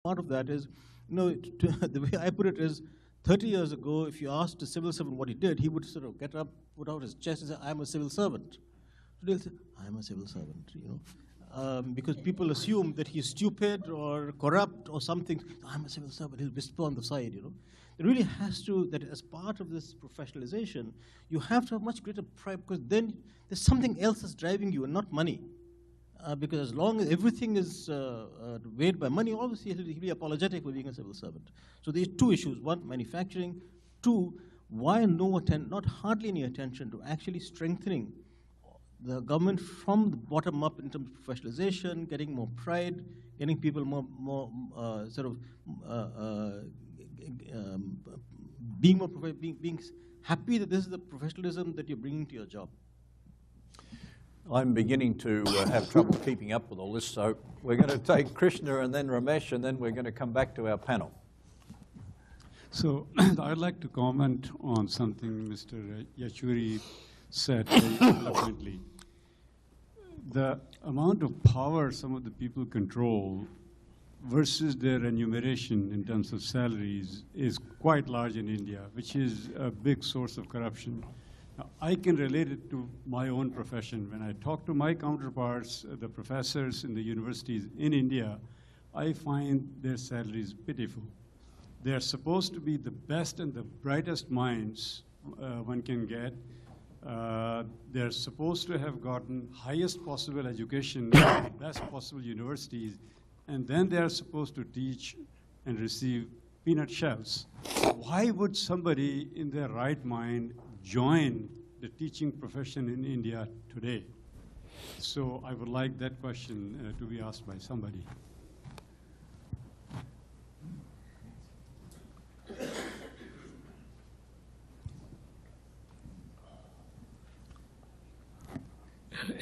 Part of that is, the way I put it is, 30 years ago, if you asked a civil servant what he did, he would sort of get up, put out his chest and say, I'm a civil servant. Today he'll say, I'm a civil servant, because people assume that he's stupid or corrupt or something. I'm a civil servant, he'll whisper on the side, It really has to, that as part of this professionalization, you have to have much greater pride, because then there's something else that's driving you and not money. Because as long as everything is weighed by money, obviously he'll be apologetic for being a civil servant. So there's two issues. One, manufacturing. Two, why not hardly any attention to actually strengthening the government from the bottom up in terms of professionalization, getting more pride, getting people more being happy that this is the professionalism that you're bringing to your job. I'm beginning to have trouble keeping up with all this, so we're going to take Krishna and then Ramesh, and then we're going to come back to our panel. So I'd like to comment on something Mr. Yachuri said very eloquently. The amount of power some of the people control versus their remuneration in terms of salaries is quite large in India, which is a big source of corruption. I can relate it to my own profession. When I talk to my counterparts, the professors in the universities in India, I find their salaries pitiful. They're supposed to be the best and the brightest minds one can get. They're supposed to have gotten highest possible education at the best possible universities, and then they're supposed to teach and receive peanut shells. Why would somebody in their right mind join the teaching profession in India today? So I would like that question to be asked by somebody.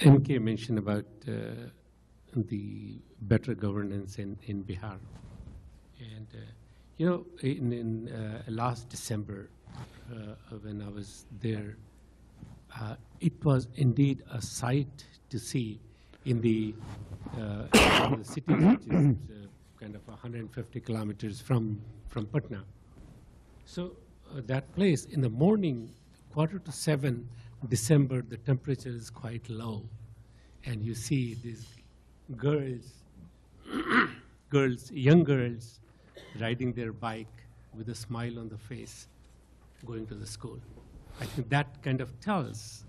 NK mentioned about the better governance in Bihar. And, in last December, when I was there, it was indeed a sight to see in the city, which is kind of 150 kilometers from Patna. So that place, in the morning, 6:45, December, the temperature is quite low. And you see these young girls riding their bike with a smile on the face, going to the school. I think that kind of tells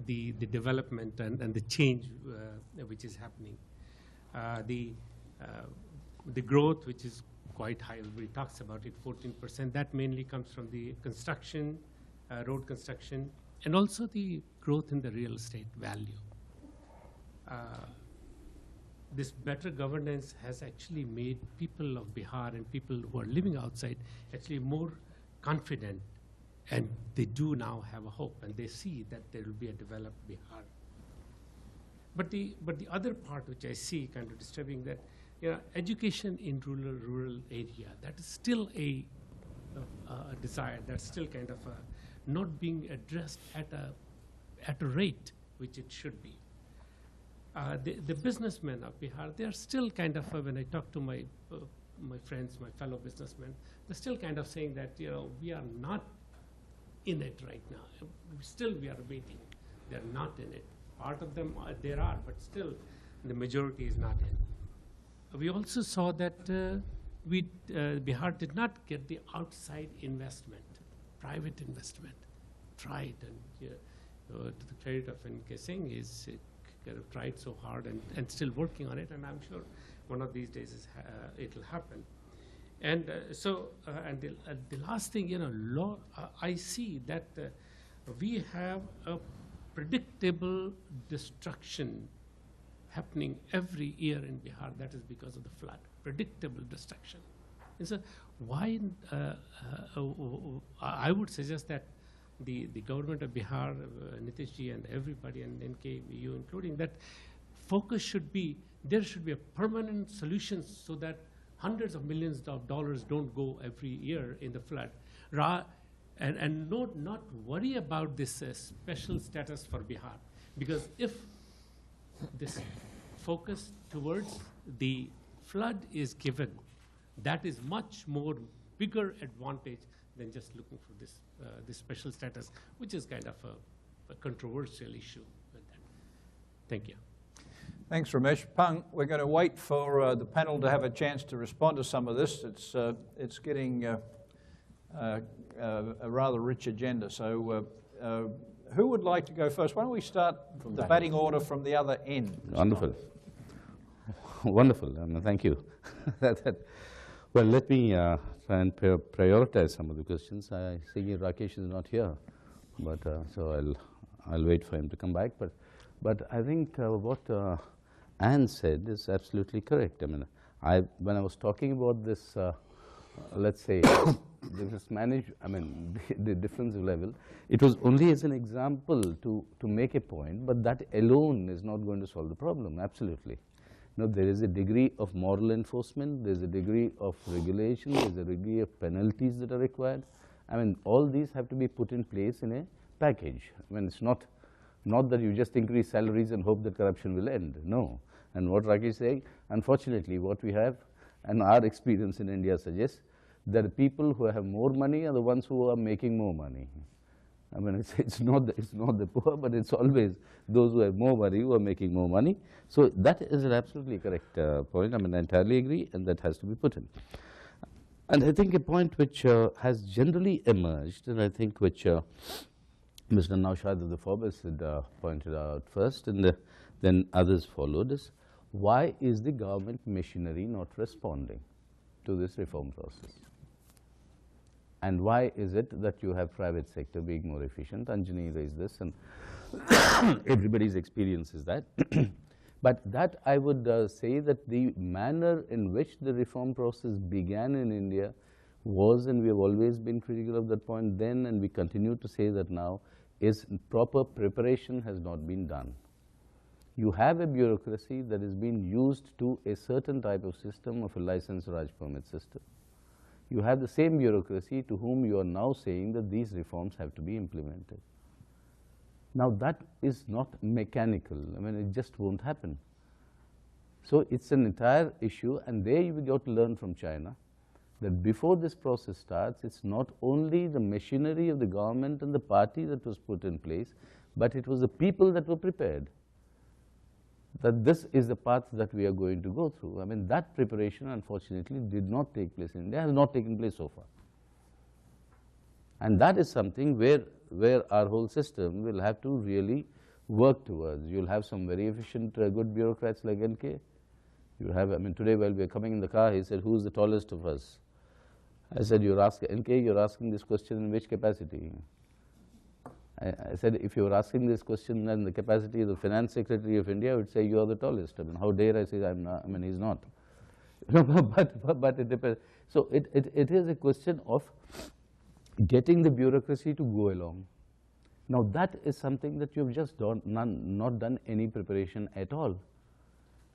the development and the change which is happening. The growth, which is quite high, everybody talks about it, 14%, that mainly comes from the construction, road construction, and also the growth in the real estate value. This better governance has actually made people of Bihar and people who are living outside actually more confident, and they do now have a hope, and they see that there will be a developed Bihar. But the other part which I see kind of disturbing, that education in rural area, that is still a desire, that's still kind of not being addressed at a rate which it should be. The businessmen of Bihar, they are still kind of, when I talk to my friends, my fellow businessmen, they're still kind of saying that, we are not in it right now. Still we are waiting. They're not in it. Part of them, there are, but still the majority is not in. We also saw that Bihar did not get the outside investment, private investment. Tried, and to the credit of NK Singh, is kind of tried so hard and still working on it, and I'm sure one of these days it'll happen. And and the last thing, I see that we have a predictable destruction happening every year in Bihar. That is because of the flood. Predictable destruction. And so why? I would suggest that the government of Bihar, Nitishji and everybody, and NK, you including, that focus should be, there should be a permanent solution so that hundreds of millions of dollars don't go every year in the flood. And not worry about this special status for Bihar. Because if this focus towards the flood is given, that is much more bigger advantage than just looking for this special status, which is kind of a controversial issue with that. Thank you. Thanks, Ramesh. Pang, we're going to wait for the panel to have a chance to respond to some of this. It's getting a rather rich agenda. So who would like to go first? Why don't we start from the batting order from the other end? Wonderful. Wonderful. Thank you. Well, let me try and prioritize some of the questions. I see Rakesh is not here, but so I'll wait for him to come back. But I think what Anne said is absolutely correct. I mean, when I was talking about this, let's say, the difference of level, it was only as an example to make a point, but that alone is not going to solve the problem, absolutely. No, there is a degree of moral enforcement, there's a degree of regulation, there's a degree of penalties that are required. I mean, all these have to be put in place in a package. I mean, it's not that you just increase salaries and hope that corruption will end, no. And what Rakesh is saying, unfortunately, what we have, and our experience in India suggests, that the people who have more money are the ones who are making more money. I mean, it's not the poor, but it's always those who have more money who are making more money. So that is an absolutely correct point. I mean, I entirely agree, and that has to be put in. And I think a point which has generally emerged, and I think which Mr. Naushad of the Forbes had pointed out first, and then others followed, is why is the government machinery not responding to this reform process? And why is it that you have private sector being more efficient? Anjani raised this, and everybody's experience is that. But that I would say that the manner in which the reform process began in India was, and we have always been critical of that point then, and we continue to say that now, is proper preparation has not been done. You have a bureaucracy that is being used to a certain type of system of a license Raj permit system. You have the same bureaucracy to whom you are now saying that these reforms have to be implemented. Now that is not mechanical. I mean, it just won't happen. So it's an entire issue, and there you got to learn from China that before this process starts, it's not only the machinery of the government and the party that was put in place, but it was the people that were prepared. That this is the path that we are going to go through. I mean, that preparation, unfortunately, did not take place in India, has not taken place so far. And that is something where our whole system will have to really work towards. You'll have some very efficient, good bureaucrats like NK. You have, I mean, today while we were coming in the car, he said, who's the tallest of us? I said, NK, you're asking this question in which capacity? I said, if you were asking this question in the capacity of the Finance Secretary of India, I would say you are the tallest. I mean, how dare I say I'm not? I mean, he's not. But it depends. So it is a question of getting the bureaucracy to go along. Now that is something that you've just not done any preparation at all.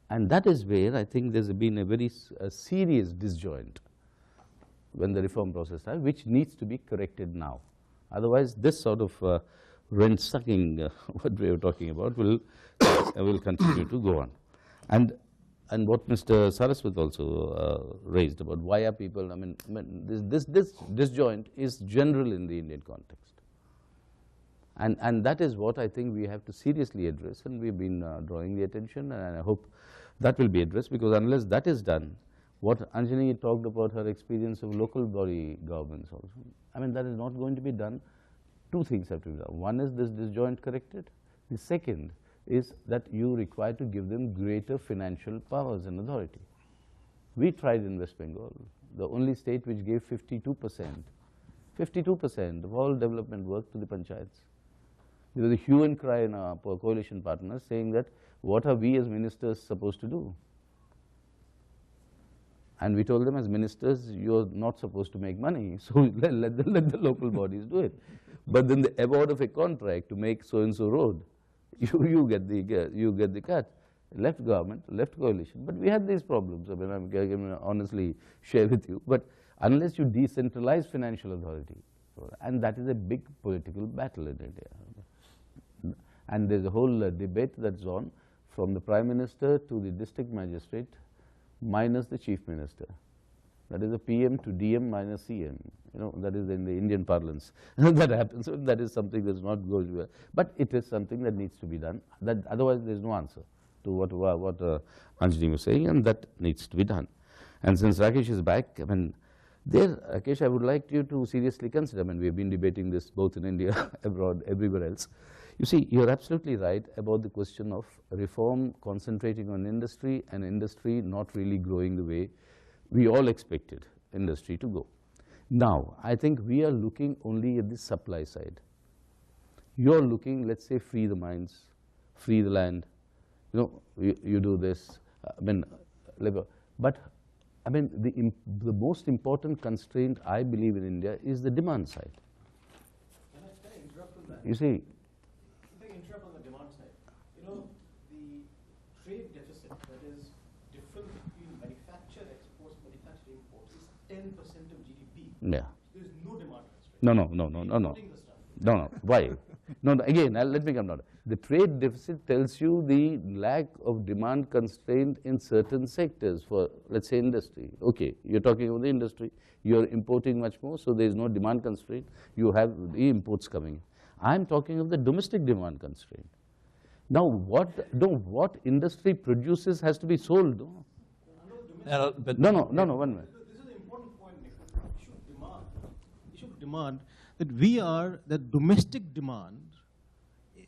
And that is where I think there's been a very serious disjoint when the reform process started, which needs to be corrected now. Otherwise, this sort of rent-sucking, what we were talking about, will continue to go on. And what Mr. Saraswat also raised about why are people, I mean this disjoint is general in the Indian context. And that is what I think we have to seriously address, and we've been drawing the attention, and I hope that will be addressed, because unless that is done, what Anjani talked about her experience of local body governments also, I mean, that is not going to be done. Two things have to be done. One is this disjoint corrected. The second is that you require to give them greater financial powers and authority. We tried in West Bengal, the only state which gave 52% of all development work to the panchayats. There was a hue and cry in our coalition partners saying that, what are we as ministers supposed to do? And we told them, as ministers, you're not supposed to make money, so let the local bodies do it. But then the award of a contract to make so-and-so road, you get the cut. Left government, left coalition. But we had these problems. I mean, I'm going to honestly share with you. But unless you decentralize financial authority, and that is a big political battle in India. And there's a whole debate that's on, from the Prime Minister to the district magistrate, minus the chief minister. That is a PM to DM minus CM. You know, that is in the Indian parlance. That happens. So that is something that's not going well. But it is something that needs to be done. That otherwise, there is no answer to what Anjani was saying, and that needs to be done. And since Rakesh is back, I mean, there, Rakesh, I would like you to seriously consider. I mean, we have been debating this both in India, abroad, everywhere else. You see, you're absolutely right about the question of reform concentrating on industry and industry not really growing the way we all expected industry to go. Now, I think we are looking only at the supply side. You're looking, let's say, free the mines, free the land. You know, you do this, I mean, labor. But, I mean, the most important constraint, I believe, in India is the demand side. Can I interrupt on that? You see, If I interrupt on the demand side, you know, the trade deficit, that is difference between manufactured exports and manufactured imports, is 10% of GDP. yeah. There is no demand constraint. No. Importing the stuff. No. Why? No, again, let me come down. The trade deficit tells you the lack of demand constraint in certain sectors for, let's say, industry. Okay, you're talking about the industry. You're importing much more, so there is no demand constraint. You have the imports coming. I'm talking of the domestic demand constraint. Now, what industry produces has to be sold. No? But No, 1 minute. This is an important point, Nick. You should demand that domestic demand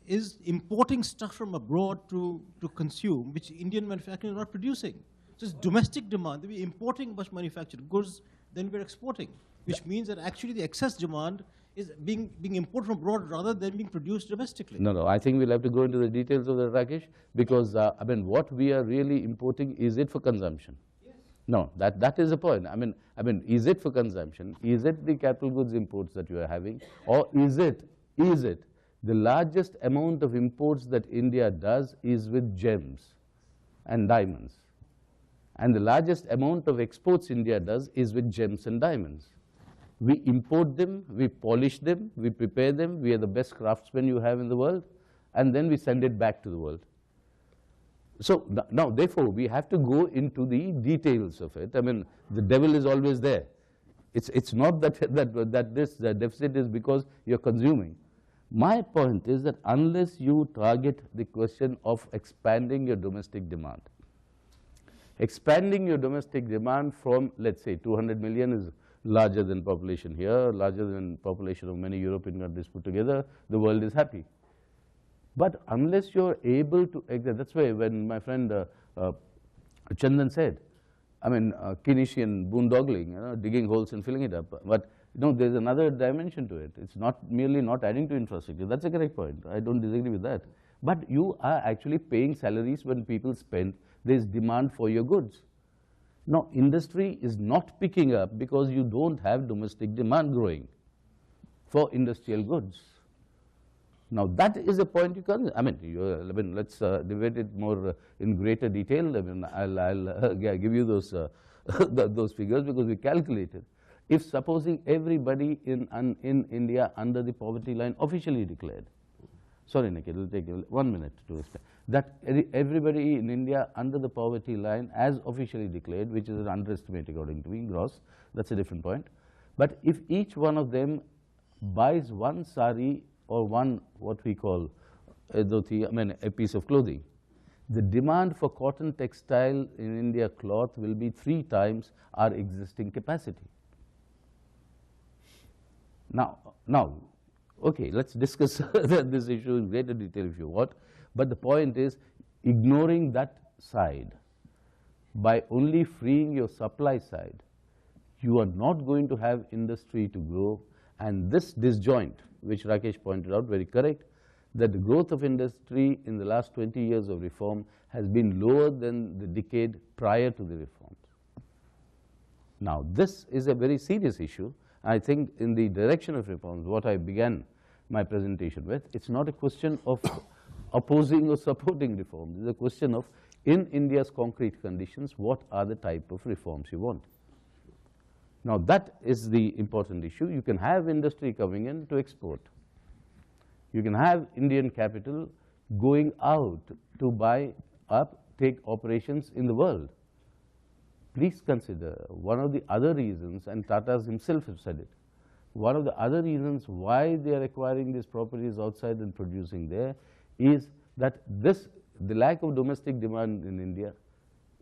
is importing stuff from abroad to consume, which Indian manufacturing is not producing. So it's domestic demand. We're importing much manufactured goods, then we're exporting, which means that actually the excess demand is being imported from abroad rather than being produced domestically. No, I think we'll have to go into the details of that, Rakesh, because, I mean, what we are really importing, is it for consumption? Yes. No, that is the point. I mean, is it for consumption? Is it the capital goods imports that you are having? Or is it the largest amount of imports that India does is with gems and diamonds? And the largest amount of exports India does is with gems and diamonds. We import them, we polish them, we prepare them, we are the best craftsmen you have in the world, and then we send it back to the world. So now, therefore, we have to go into the details of it. I mean, the devil is always there. It's not that this deficit is because you're consuming. My point is that unless you target the question of expanding your domestic demand from, let's say, 200 million is larger than population here, larger than population of many European countries put together, the world is happy. But unless you're able to exert, that's why when my friend Chandan said, I mean, Keynesian boondoggling, you know, digging holes and filling it up. But you know, there's another dimension to it. It's not merely not adding to infrastructure. That's a correct point. I don't disagree with that. But you are actually paying salaries when people spend. There's demand for your goods. Now, industry is not picking up because you don't have domestic demand growing for industrial goods. Now, that is a point you can, I mean, let's debate it more in greater detail. I mean, I'll give you those, those figures because we calculated. If supposing everybody in India under the poverty line officially declared, sorry, Nick, it will take 1 minute to explain, that everybody in India under the poverty line as officially declared, which is an underestimate according to me, gross, that's a different point. But if each one of them buys one sari or one, what we call dhoti, I mean, a piece of clothing, the demand for cotton textile in India cloth will be 3 times our existing capacity. Now, okay, let's discuss this issue in greater detail if you want. But the point is, ignoring that side, by only freeing your supply side, you are not going to have industry to grow. And this disjoint, which Rakesh pointed out, very correct, that the growth of industry in the last 20 years of reform has been lower than the decade prior to the reforms. Now, this is a very serious issue. I think in the direction of reforms, what I began my presentation with, it's not a question of opposing or supporting reforms. It's a question of, in India's concrete conditions, what are the type of reforms you want? Now, that is the important issue. You can have industry coming in to export. You can have Indian capital going out to buy up, take operations in the world. please consider one of the other reasons, and Tata's himself have said it, one of the other reasons why they are acquiring these properties outside and producing there is that the lack of domestic demand in India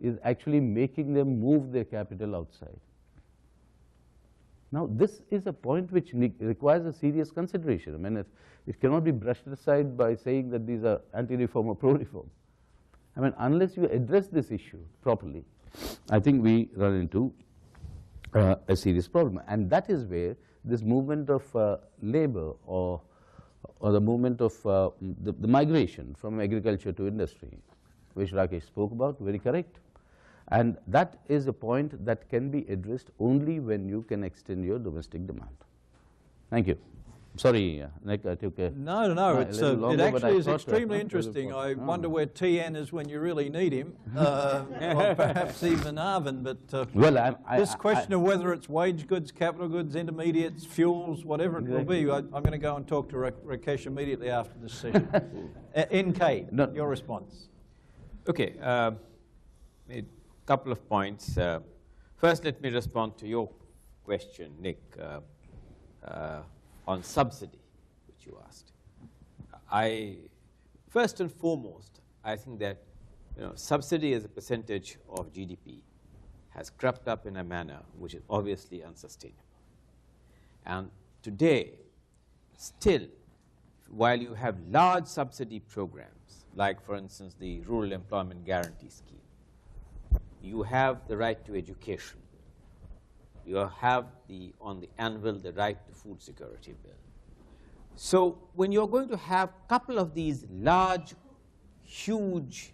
is actually making them move their capital outside. Now, this is a point which requires a serious consideration. I mean, it cannot be brushed aside by saying that these are anti-reform or pro-reform. I mean, unless you address this issue properly, I think we run into a serious problem. And that is where this movement of labor or the movement of the migration from agriculture to industry, which Rakesh spoke about, very correct. And that is a point that can be addressed only when you can extend your domestic demand. Thank you. Sorry, Nick, I took a No, it actually is extremely interesting. I wonder where TN is when you really need him, or perhaps even Arvind. But well, this question of whether it's wage goods, capital goods, intermediates, fuels, whatever it will be, I'm going to go and talk to Rakesh immediately after this session. NK, your response. Okay, a couple of points. First, let me respond to your question, Nick, on subsidy, which you asked. First and foremost, I think that subsidy as a percentage of GDP has crept up in a manner which is obviously unsustainable. And today, still, while you have large subsidy programs, like, for instance, the Rural Employment Guarantee Scheme, you have the right to education. You have on the anvil the right to food security bill. So when you're going to have a couple of these large, huge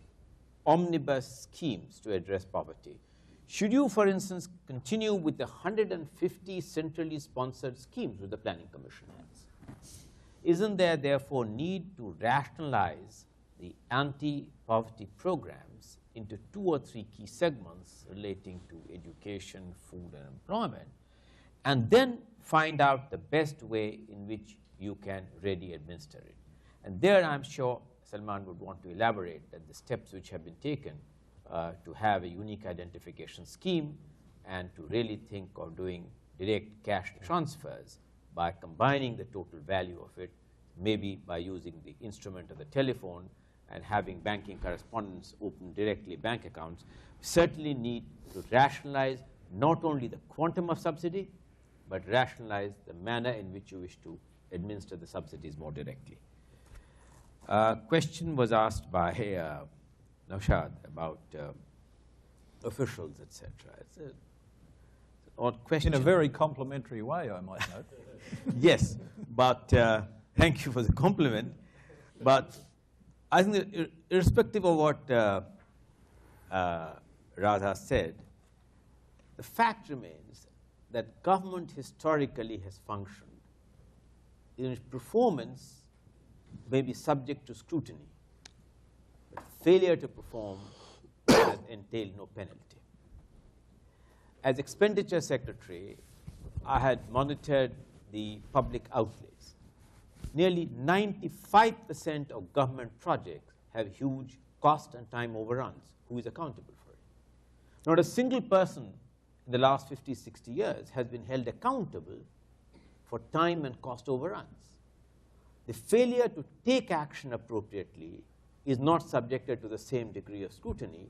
omnibus schemes to address poverty, should you, for instance, continue with the 150 centrally sponsored schemes which the Planning Commission has? Isn't there, therefore, need to rationalize the anti-poverty programs into 2 or 3 key segments relating to education, food, and employment, and then find out the best way in which you can really administer it? And there, I'm sure Salman would want to elaborate that the steps which have been taken to have a unique identification scheme and to really think of doing direct cash transfers by combining the total value of it, maybe by using the instrument of the telephone and having banking correspondents open directly bank accounts, certainly need to rationalize not only the quantum of subsidy, but rationalize the manner in which you wish to administer the subsidies more directly. Question was asked by Naushad about officials, etc. It's an odd question. In a very complimentary way, I might note. Yes, but thank you for the compliment. But I think that irrespective of what Radha said, the fact remains that government historically has functioned in its performance may be subject to scrutiny, but failure to perform has entailed no penalty. As expenditure secretary, I had monitored the public outlays. Nearly 95% of government projects have huge cost and time overruns. Who is accountable for it? Not a single person in the last 50, 60 years has been held accountable for time and cost overruns. The failure to take action appropriately is not subjected to the same degree of scrutiny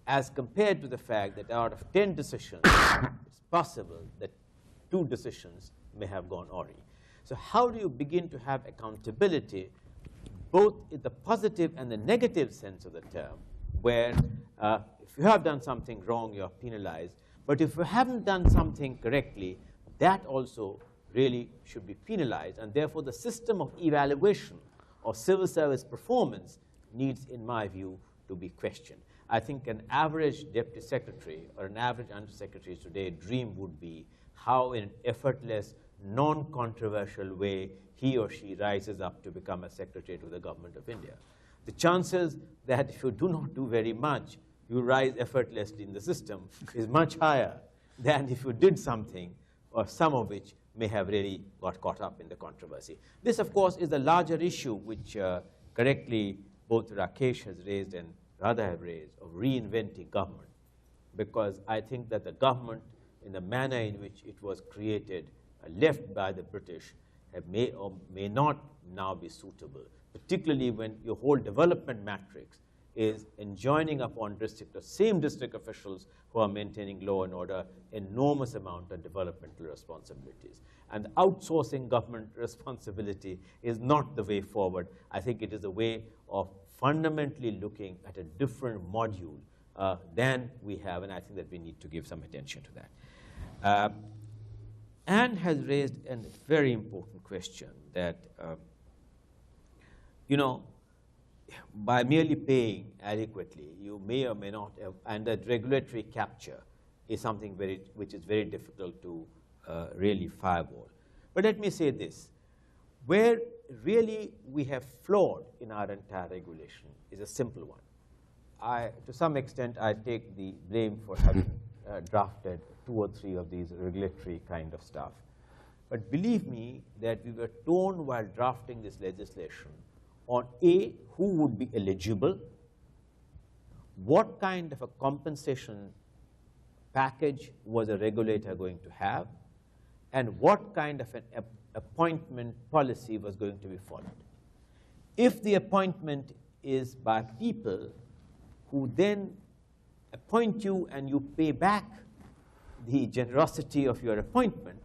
as compared to the fact that out of 10 decisions, it's possible that 2 decisions may have gone awry. So how do you begin to have accountability, both in the positive and the negative sense of the term, where if you have done something wrong, you're penalized, but if you haven't done something correctly, that also really should be penalized, and therefore the system of evaluation of civil service performance needs, in my view, to be questioned. I think an average deputy secretary or an average undersecretary today dream would be how in an effortless, non-controversial way he or she rises up to become a secretary to the government of India. The chances that if you do not do very much, you rise effortlessly in the system is much higher than if you did something or some of which may have really got caught up in the controversy. This, of course, is a larger issue which correctly both Rakesh has raised and Radha have raised of reinventing government. because I think that the government, in the manner in which it was created, left by the British, may or may not now be suitable, particularly when your whole development matrix is enjoining upon same district officials who are maintaining law and order enormous amount of developmental responsibilities. And outsourcing government responsibility is not the way forward. I think it is a way of fundamentally looking at a different module than we have, and I think that we need to give some attention to that. Anne has raised a very important question that, you know, by merely paying adequately, you may or may not have, and that regulatory capture is something which is very difficult to really firewall. But let me say this, where really we have flawed in our entire regulation is a simple one. To some extent, I take the blame for having drafted 2 or 3 of these regulatory kind of stuff. But believe me that we were torn while drafting this legislation on A, who would be eligible, what kind of a compensation package was a regulator going to have, and what kind of an appointment policy was going to be followed. If the appointment is by people who then appoint you and you pay back the generosity of your appointment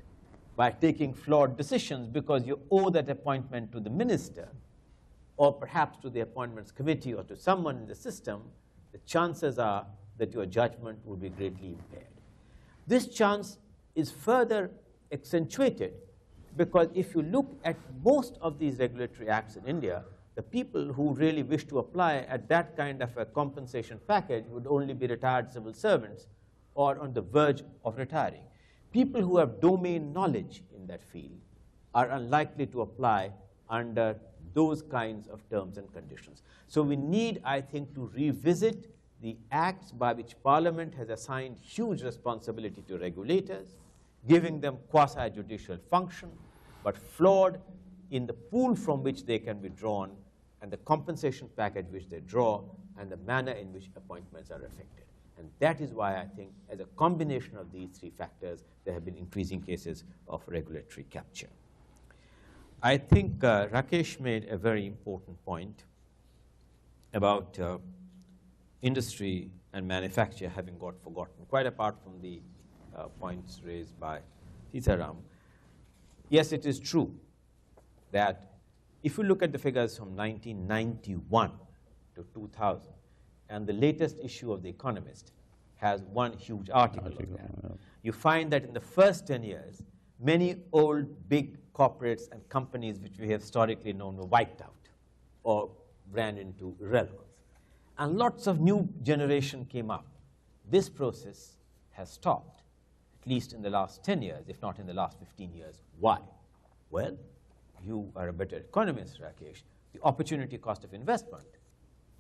by taking flawed decisions because you owe that appointment to the minister, or perhaps to the appointments committee or to someone in the system, the chances are that your judgment will be greatly impaired. This chance is further accentuated because if you look at most of these regulatory acts in India, the people who really wish to apply at that kind of a compensation package would only be retired civil servants or on the verge of retiring. People who have domain knowledge in that field are unlikely to apply under those kinds of terms and conditions. So we need, I think, to revisit the acts by which Parliament has assigned huge responsibility to regulators, giving them quasi-judicial function, but flawed in the pool from which they can be drawn, and the compensation package which they draw, and the manner in which appointments are affected. And that is why I think, as a combination of these 3 factors, there have been increasing cases of regulatory capture. I think Rakesh made a very important point about industry and manufacture having got forgotten, quite apart from the points raised by Sitaram. Yes, it is true that if you look at the figures from 1991 to 2000, and the latest issue of The Economist has one huge article on that, you find that in the first 10 years, many old big corporates and companies which we have historically known were wiped out or ran into irrelevance. And lots of new generation came up. This process has stopped, at least in the last 10 years, if not in the last 15 years. Why? Well, you are a better economist, Rakesh. The opportunity cost of investment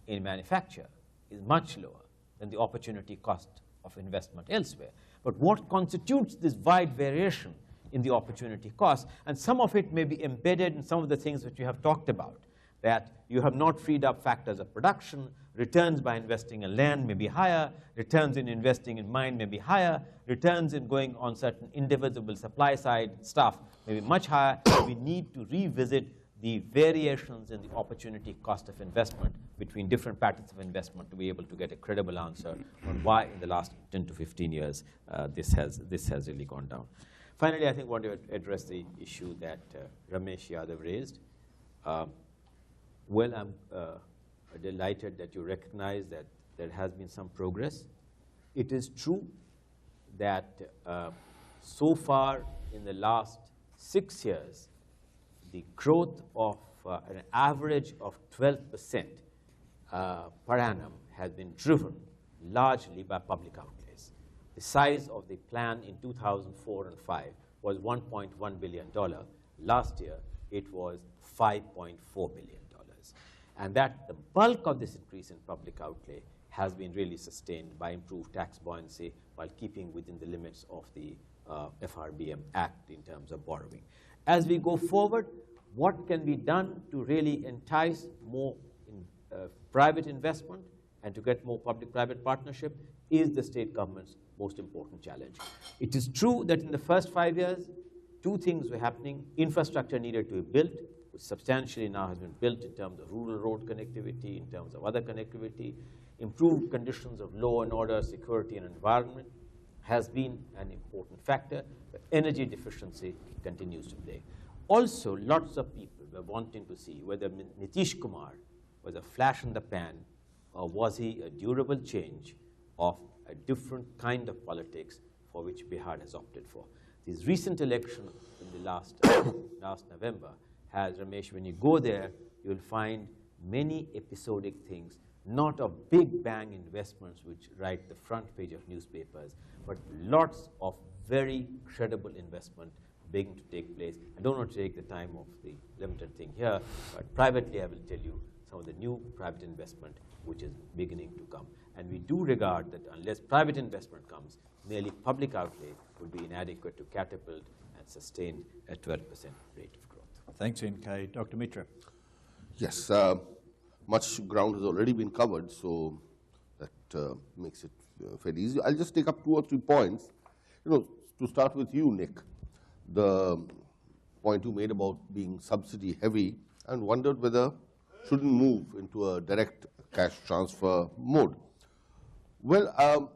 in manufacture is much lower than the opportunity cost of investment elsewhere. But what constitutes this wide variation in the opportunity cost, and some of it may be embedded in some of the things which you have talked about, that you have not freed up factors of production, returns by investing in land may be higher, returns in investing in mine may be higher, returns in going on certain indivisible supply side stuff may be much higher. We need to revisit the variations in the opportunity cost of investment between different patterns of investment to be able to get a credible answer on why in the last 10 to 15 years this has really gone down. Finally, I think I want to address the issue that Ramesh Yadav raised. Well, I'm delighted that you recognize that there has been some progress. It is true that so far in the last 6 years, the growth of an average of 12% per annum has been driven largely by public outlays. The size of the plan in 2004 and 5 was $1.1 billion. Last year, it was $5.4 billion. And that the bulk of this increase in public outlay has been really sustained by improved tax buoyancy while keeping within the limits of the FRBM Act in terms of borrowing. As we go forward, what can be done to really entice more private investment and to get more public-private partnership is the state government's most important challenge. It is true that in the first 5 years, two things were happening. Infrastructure needed to be built, which substantially now has been built in terms of rural road connectivity, in terms of other connectivity. Improved conditions of law and order, security and environment has been an important factor, but energy deficiency continues to play. Also, lots of people were wanting to see whether Nitish Kumar was a flash in the pan or was he a durable change of a different kind of politics for which Bihar has opted for. This recent election in the last November has, Ramesh, when you go there, you'll find many episodic things, not of big bang investments which write the front page of newspapers, but lots of very credible investment beginning to take place. I don't want to take the time of the limited thing here, but privately I will tell you some of the new private investment which is beginning to come. And we do regard that unless private investment comes, merely public outlay would be inadequate to catapult and sustain a 12% rate of growth. Thanks, N.K. Dr. Mitra. Yes, much ground has already been covered, so that makes it fairly easy. I'll just take up 2 or 3 points. To start with you, Nick, the point you made about being subsidy heavy, and wondered whether shouldn't move into a direct cash transfer mode. Well,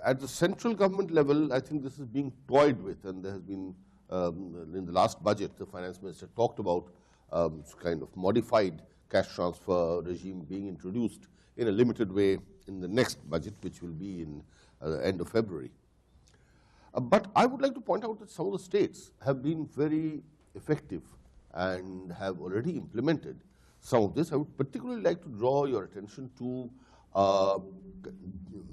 at the central government level, I think this is being toyed with, and there has been, in the last budget, the finance minister talked about kind of modified cash transfer regime being introduced in a limited way in the next budget, which will be in the end of February. But I would like to point out that some of the states have been very effective and have already implemented some of this. I would particularly like to draw your attention to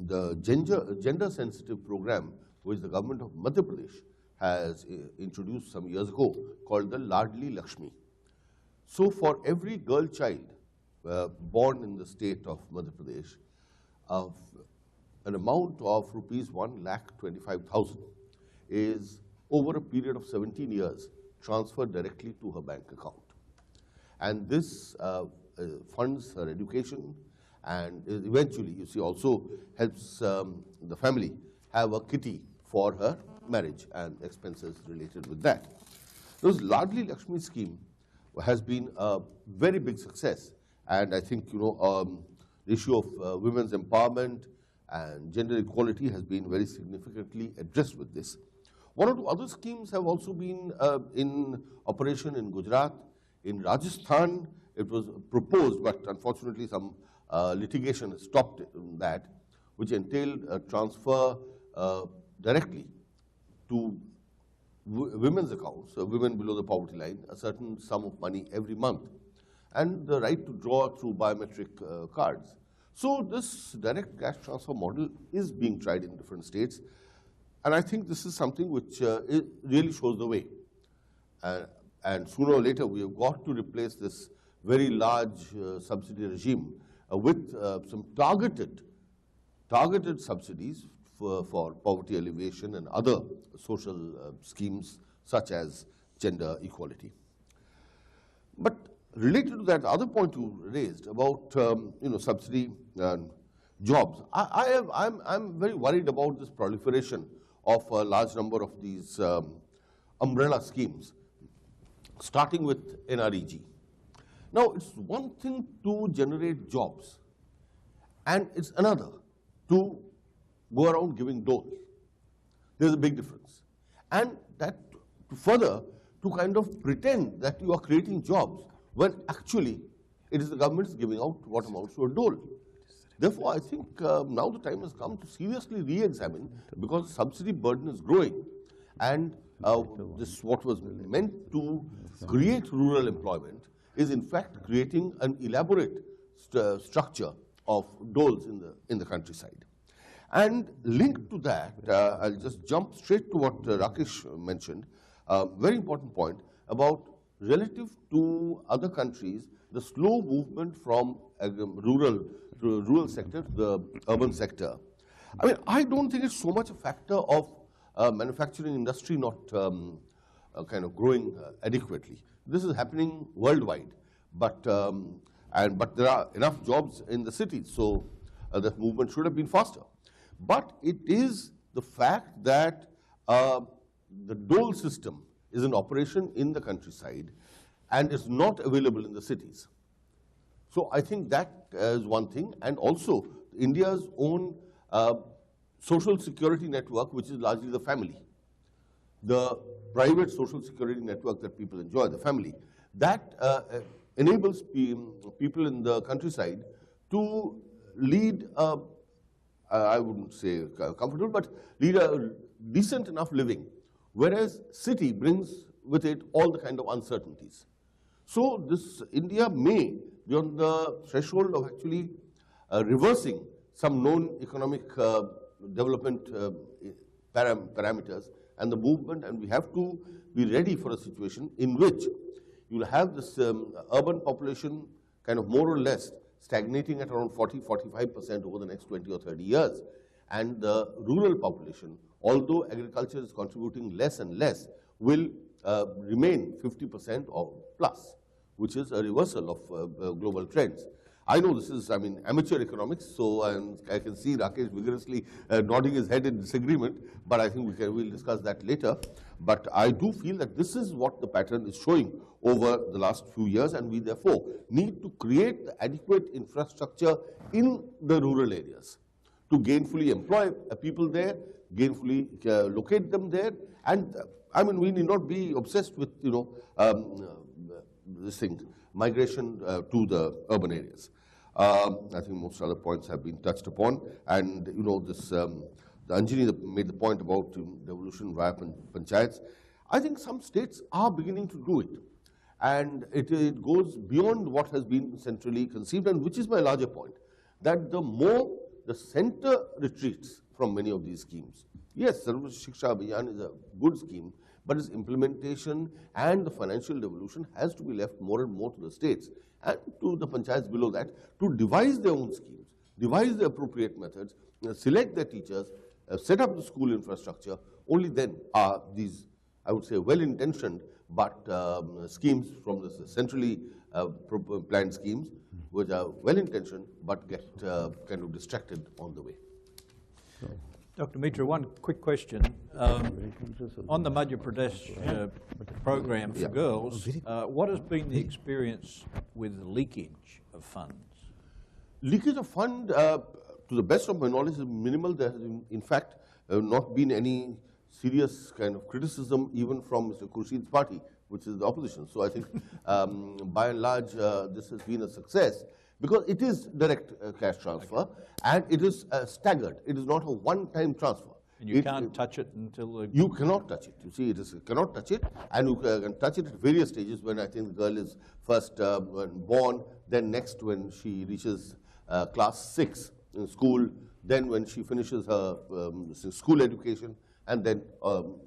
the gender-sensitive program which the government of Madhya Pradesh has introduced some years ago, called the Ladli Lakshmi. So for every girl child born in the state of Madhya Pradesh, an amount of rupees 1,25,000 is, over a period of 17 years, transferred directly to her bank account. And this funds her education, and eventually, you see, also helps the family have a kitty for her marriage and expenses related with that. This Ladli Lakshmi scheme has been a very big success, and I think the issue of women's empowerment and gender equality has been very significantly addressed with this. 1 or 2 other schemes have also been in operation in Gujarat. In Rajasthan, it was proposed, but unfortunately some litigation stopped that, which entailed a transfer directly to women's accounts, women below the poverty line, a certain sum of money every month, and the right to draw through biometric cards. So this direct cash transfer model is being tried in different states, and I think this is something which it really shows the way. And sooner or later, we have got to replace this very large subsidy regime with some targeted subsidies for poverty alleviation and other social schemes such as gender equality. But related to that other point you raised about subsidy and jobs, I'm very worried about this proliferation of a large number of these umbrella schemes, starting with NREG. Now, it's one thing to generate jobs, and it's another to go around giving dole. There's a big difference. And that further, to kind of pretend that you are creating jobs when actually it is the government giving out what amounts to a dole. Therefore, I think now the time has come to seriously re-examine, because the subsidy burden is growing, and this what was meant to create rural employment is in fact creating an elaborate structure of doles in the countryside. And linked to that, I'll just jump straight to what Rakesh mentioned, very important point about relative to other countries, the slow movement from rural sector to the urban sector. I mean, I don't think it's so much a factor of manufacturing industry not kind of growing adequately. This is happening worldwide, but there are enough jobs in the cities, so the movement should have been faster. but it is the fact that the dole system is in operation in the countryside and is not available in the cities. So I think that is one thing, and also India's own social security network, which is largely the family, the private social security network that people enjoy, the family, that enables people in the countryside to lead, I wouldn't say comfortable, but lead a decent enough living, whereas city brings with it all the kind of uncertainties. So this India may be on the threshold of actually reversing some known economic development parameters and the movement, and we have to be ready for a situation in which you'll have this urban population kind of more or less stagnating at around 40–45% over the next 20 or 30 years, and the rural population, although agriculture is contributing less and less, will remain 50% or plus, which is a reversal of global trends. I know this is, amateur economics, so I can see Rakesh vigorously nodding his head in disagreement, but I think we'll discuss that later. But I do feel that this is what the pattern is showing over the last few years, and we therefore need to create the adequate infrastructure in the rural areas to gainfully employ people there, gainfully locate them there, and we need not be obsessed with this thing, migration to the urban areas. I think most other points have been touched upon, and this the Anjani that made the point about devolution via panchayats. I think some states are beginning to do it, and it goes beyond what has been centrally conceived, and which is my larger point, that the more the center retreats from many of these schemes. Yes, Sarva Shiksha Abhiyan is a good scheme, but its implementation and the financial devolution has to be left more and more to the states and to the panchayats below that to devise their own schemes, devise the appropriate methods, select their teachers, set up the school infrastructure. Only then are these, I would say, well-intentioned but schemes from the centrally planned schemes, which are well-intentioned but get kind of distracted on the way. Dr. Mitra, one quick question. On the Madhya Pradesh program for girls, what has been the experience with leakage of funds? Leakage of fund, to the best of my knowledge, is minimal. There has, in fact, not been any serious kind of criticism even from Mr. Khurshid's party, which is the opposition. So I think, by and large, this has been a success, because it is direct cash transfer, and it is staggered. It is not a one-time transfer. And you can't touch it until the... You cannot touch it. You see, you cannot touch it, and you can touch it at various stages. When I think the girl is first born, then next when she reaches class 6 in school, then when she finishes her school education, and then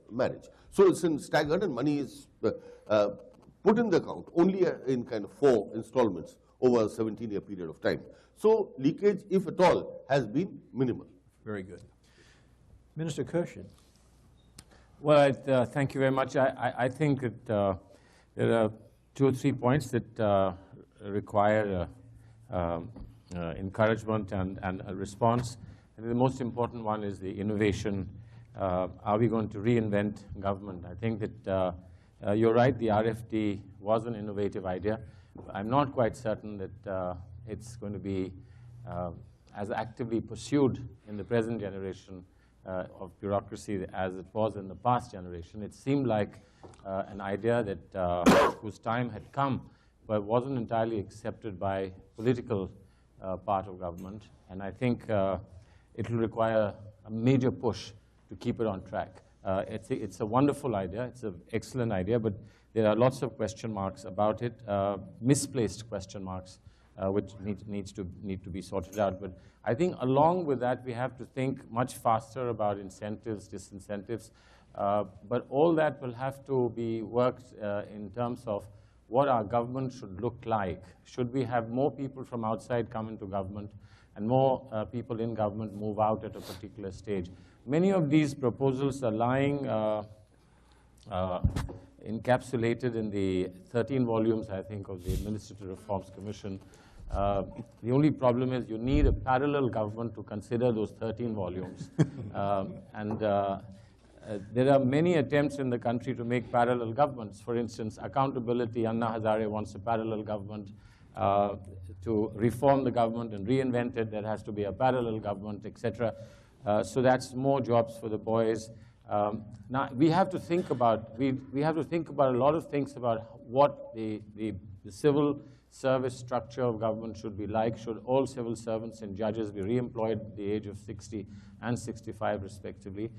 marriage. So it's in staggered, and money is put in the account only in kind of 4 installments over a 17-year period of time. So leakage, if at all, has been minimal. Very good. Minister Khurshid. Well, thank you very much. I think that there are 2 or 3 points that require encouragement and a response. And the most important one is the innovation. Are we going to reinvent government? I think that you're right, the RFD was an innovative idea. I'm not quite certain that it's going to be as actively pursued in the present generation of bureaucracy as it was in the past generation. It seemed like an idea that whose time had come, but wasn't entirely accepted by political part of government. And I think it will require a major push to keep it on track. It's a wonderful idea. It's an excellent idea, but there are lots of question marks about it, misplaced question marks, which need to be sorted out. But I think along with that, we have to think much faster about incentives, disincentives. But all that will have to be worked in terms of what our government should look like. Should we have more people from outside come into government and more people in government move out at a particular stage? Many of these proposals are lying encapsulated in the 13 volumes, I think, of the Administrative Reforms Commission The only problem is you need a parallel government to consider those 13 volumes. There are many attempts in the country to make parallel governments. For instance, accountability, Anna Hazare wants a parallel government. To reform the government and reinvent it, there has to be a parallel government, etc. So that's more jobs for the boys. Now we have to think about a lot of things about what the civil service structure of government should be like. Should all civil servants and judges be re-employed at the age of 60 and 65 respectively?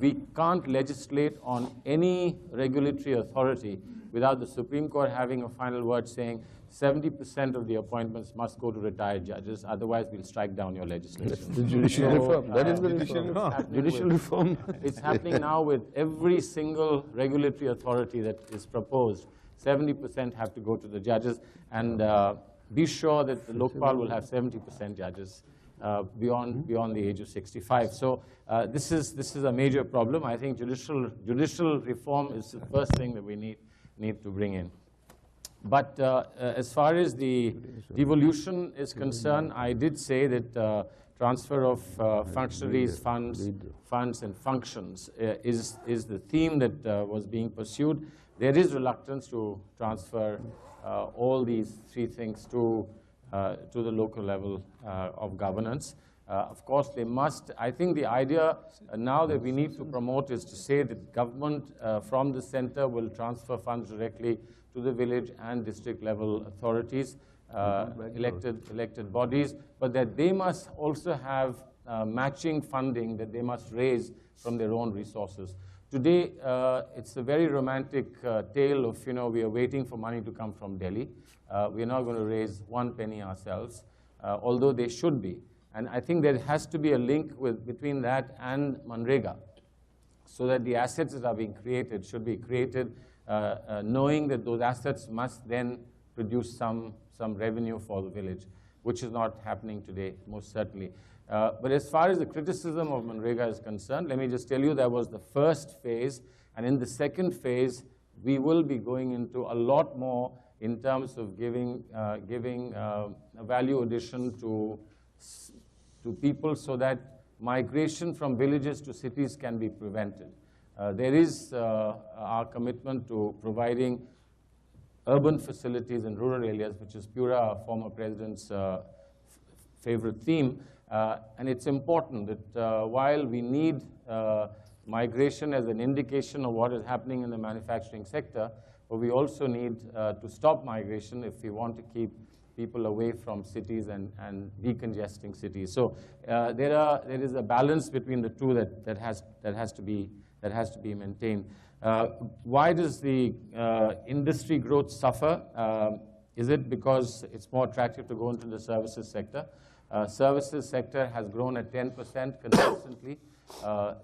We can't legislate on any regulatory authority without the Supreme Court having a final word saying 70% of the appointments must go to retired judges, otherwise we'll strike down your legislation. The judicial reform, that is the reform. Judicial reform. It's happening now with every single regulatory authority that is proposed. 70% have to go to the judges, and be sure that the Lokpal will have 70% judges beyond the age of 65. So this is a major problem. I think judicial reform is the first thing that we need to bring in. But as far as the devolution is concerned, I did say that transfer of functionaries, funds and functions is the theme that was being pursued. There is reluctance to transfer all these three things to the local level of governance. Of course, they must. I think the idea now that we need to promote is to say that government from the center will transfer funds directly to the village and district level authorities, elected bodies, but that they must also have matching funding that they must raise from their own resources. Today, it's a very romantic tale of, we are waiting for money to come from Delhi. We are not going to raise one penny ourselves, although they should be. And I think there has to be a link between that and Manrega, so that the assets that are being created should be created knowing that those assets must then produce some revenue for the village, which is not happening today, most certainly. But as far as the criticism of Manrega is concerned, let me just tell you that was the first phase, and in the second phase, we will be going into a lot more in terms of giving a value addition to people so that migration from villages to cities can be prevented. There is our commitment to providing urban facilities in rural areas, which is Pura, our former president's favorite theme. And it's important that while we need migration as an indication of what is happening in the manufacturing sector, but we also need to stop migration if we want to keep people away from cities and decongesting cities. So there is a balance between the two that has to be maintained. Why does the industry growth suffer? Is it because it's more attractive to go into the services sector? Services sector has grown at 10% consistently.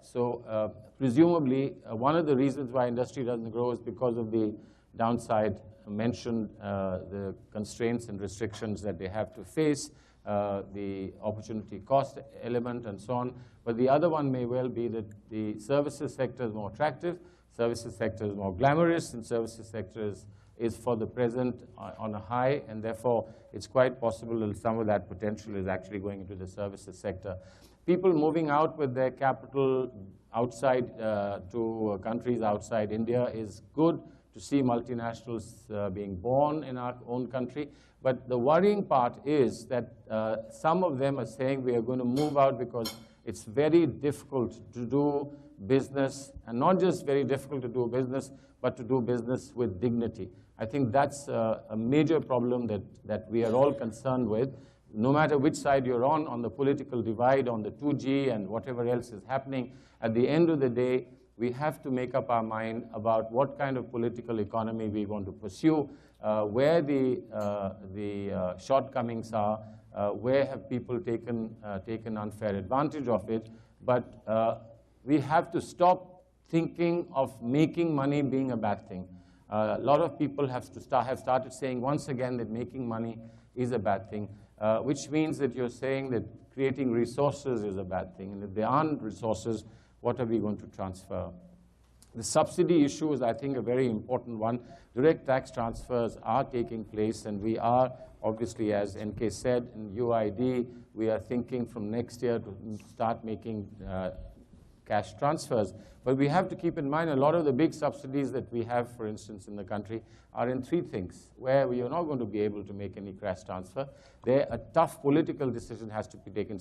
So presumably, one of the reasons why industry doesn't grow is because of the downside mentioned, the constraints and restrictions that they have to face, the opportunity cost element and so on. But the other one may well be that the services sector is more attractive, services sector is more glamorous, and services sector is for the present on a high, and therefore it's quite possible that some of that potential is actually going into the services sector. People moving out with their capital outside to countries outside India is good to see multinationals being born in our own country. But the worrying part is that some of them are saying we are going to move out because it's very difficult to do business, and not just very difficult to do business, but to do business with dignity. I think that's a major problem that we are all concerned with. No matter which side you're on the political divide, on the 2G and whatever else is happening, at the end of the day, we have to make up our mind about what kind of political economy we want to pursue, where the shortcomings are, where have people taken unfair advantage of it. But we have to stop thinking of making money being a bad thing. A lot of people have started saying once again that making money is a bad thing, which means that you're saying that creating resources is a bad thing. And if there aren't resources, what are we going to transfer? The subsidy issue is, I think, a very important one. Direct tax transfers are taking place, and we are, obviously, as NK said, in UID, we are thinking from next year to start making cash transfers. But we have to keep in mind a lot of the big subsidies that we have, for instance, in the country are in three things, where we are not going to be able to make any cash transfer. There, a tough political decision has to be taken.